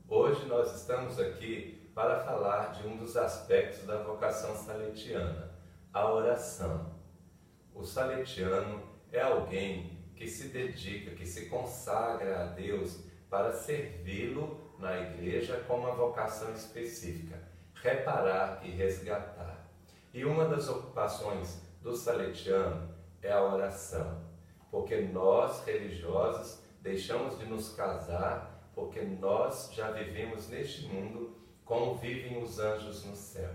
Hoje nós estamos aqui para falar de um dos aspectos da vocação salesiana, a oração. O salesiano é alguém que se dedica, que se consagra a Deus para servi-lo na igreja com uma vocação específica, reparar e resgatar. E uma das ocupações do salesiano é a oração, porque nós, religiosos, deixamos de nos casar porque nós já vivemos neste mundo como vivem os anjos no céu,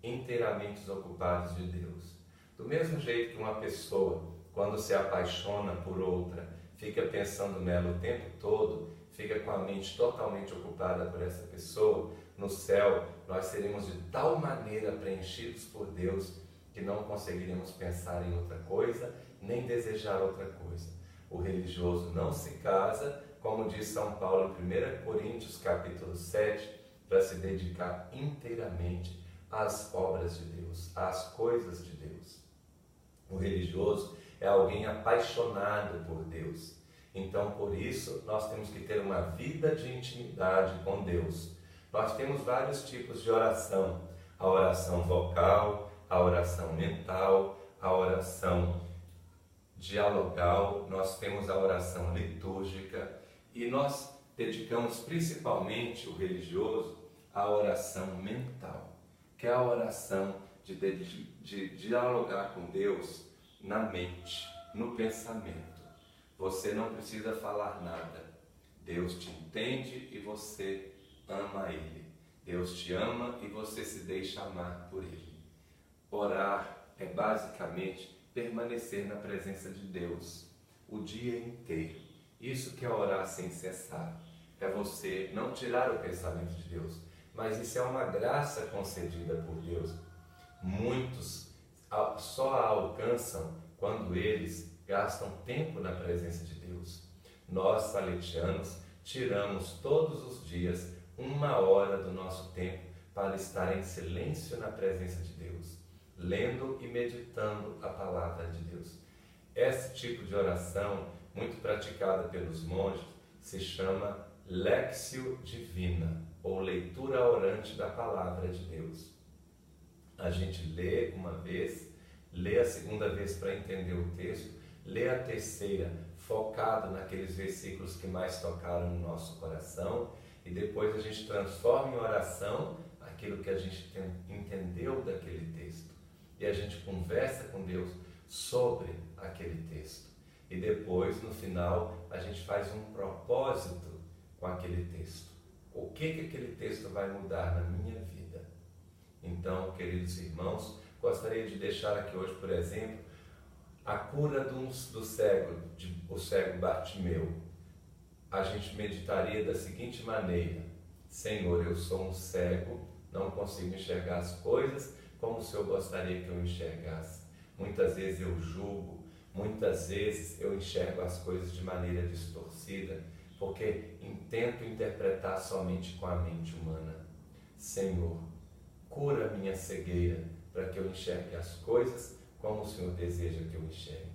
inteiramente ocupados de Deus. Do mesmo jeito que uma pessoa, quando se apaixona por outra, fica pensando nela o tempo todo, fica com a mente totalmente ocupada por essa pessoa, no céu nós seremos de tal maneira preenchidos por Deus que não conseguiremos pensar em outra coisa, nem desejar outra coisa. O religioso não se casa, como diz São Paulo em 1 Coríntios capítulo 7, para se dedicar inteiramente às obras de Deus, às coisas de Deus. O religioso é alguém apaixonado por Deus. Então, por isso, nós temos que ter uma vida de intimidade com Deus. Nós temos vários tipos de oração. A oração vocal, a oração mental, a oração dialogal, nós temos a oração litúrgica e nós dedicamos principalmente o religioso à oração mental, que é a oração de dialogar com Deus na mente, no pensamento. Você não precisa falar nada. Deus te entende e você ama Ele. Deus te ama e você se deixa amar por Ele. Orar é basicamente permanecer na presença de Deus o dia inteiro. Isso que é orar sem cessar. É você não tirar o pensamento de Deus, mas isso é uma graça concedida por Deus. Muitos só a alcançam quando eles gastam tempo na presença de Deus. Nós, salesianos, tiramos todos os dias 1 hora do nosso tempo para estar em silêncio na presença de Deus, lendo e meditando a palavra de Deus. Esse tipo de oração, muito praticada pelos monges, se chama Lectio Divina, ou leitura orante da palavra de Deus. A gente lê uma vez, lê a segunda vez para entender o texto, lê a terceira focado naqueles versículos que mais tocaram no nosso coração, e depois a gente transforma em oração aquilo que a gente entendeu daquele texto. E a gente conversa com Deus sobre aquele texto. E depois, no final, a gente faz um propósito com aquele texto. O que aquele texto vai mudar na minha vida? Então, queridos irmãos, gostaria de deixar aqui hoje, por exemplo, a cura do cego, o cego Bartimeu. A gente meditaria da seguinte maneira: Senhor, eu sou um cego, não consigo enxergar as coisas como o Senhor gostaria que eu enxergasse. Muitas vezes eu julgo, muitas vezes eu enxergo as coisas de maneira distorcida, porque tento interpretar somente com a mente humana. Senhor, cura a minha cegueira para que eu enxergue as coisas como o Senhor deseja que eu enxergue.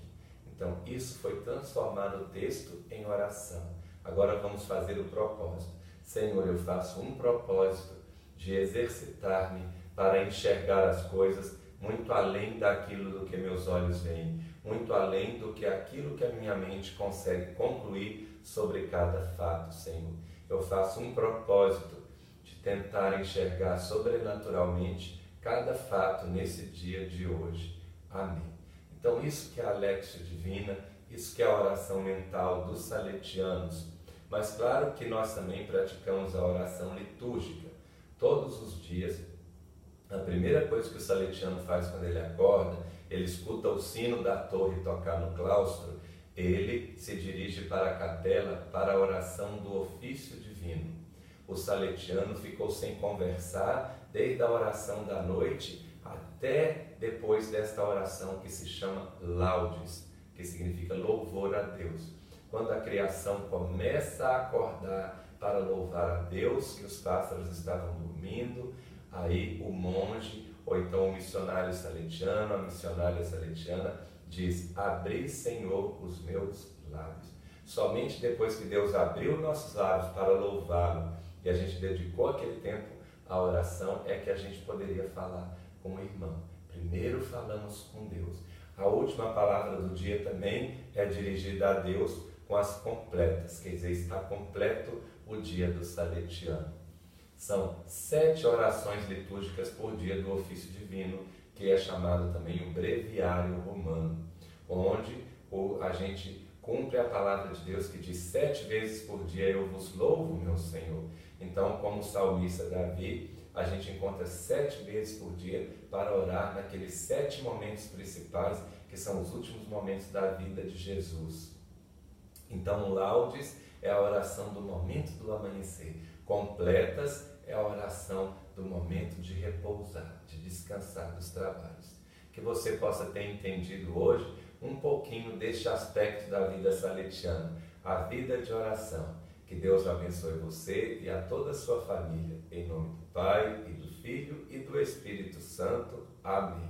Então, isso foi transformar o texto em oração. Agora vamos fazer o propósito. Senhor, eu faço um propósito de exercitar-me para enxergar as coisas muito além daquilo do que meus olhos veem, muito além do que aquilo que a minha mente consegue concluir sobre cada fato, Senhor. Eu faço um propósito de tentar enxergar sobrenaturalmente cada fato nesse dia de hoje. Amém. Então, isso que é a Lectio Divina, isso que é a oração mental dos salesianos. Mas claro que nós também praticamos a oração litúrgica. Todos os dias, a primeira coisa que o salesiano faz quando ele acorda, ele escuta o sino da torre tocar no claustro, ele se dirige para a capela para a oração do ofício divino. O salesiano ficou sem conversar desde a oração da noite até depois desta oração que se chama Laudes, que significa louvor a Deus. Quando a criação começa a acordar para louvar a Deus, que os pássaros estavam dormindo, aí o monge, ou então o missionário salesiano, a missionária salesiana, diz: abri, Senhor, os meus lábios. Somente depois que Deus abriu nossos lábios para louvá-lo e a gente dedicou aquele tempo à oração, é que a gente poderia falar com o irmão. Primeiro falamos com Deus. A última palavra do dia também é dirigida a Deus com as completas, quer dizer, está completo o dia do saletiano. São 7 orações litúrgicas por dia do ofício divino, que é chamado também o breviário romano, onde a gente cumpre a palavra de Deus que diz 7 vezes por dia eu vos louvo, meu Senhor. Então, como o salmista Davi, a gente encontra 7 vezes por dia para orar naqueles 7 momentos principais, que são os últimos momentos da vida de Jesus. Então, o laudes é a oração do momento do amanhecer. Completas é a oração do momento de repousar, de descansar dos trabalhos. Que você possa ter entendido hoje um pouquinho deste aspecto da vida saletiana, a vida de oração. Que Deus abençoe você e a toda a sua família. Em nome do Pai, e do Filho e do Espírito Santo. Amém.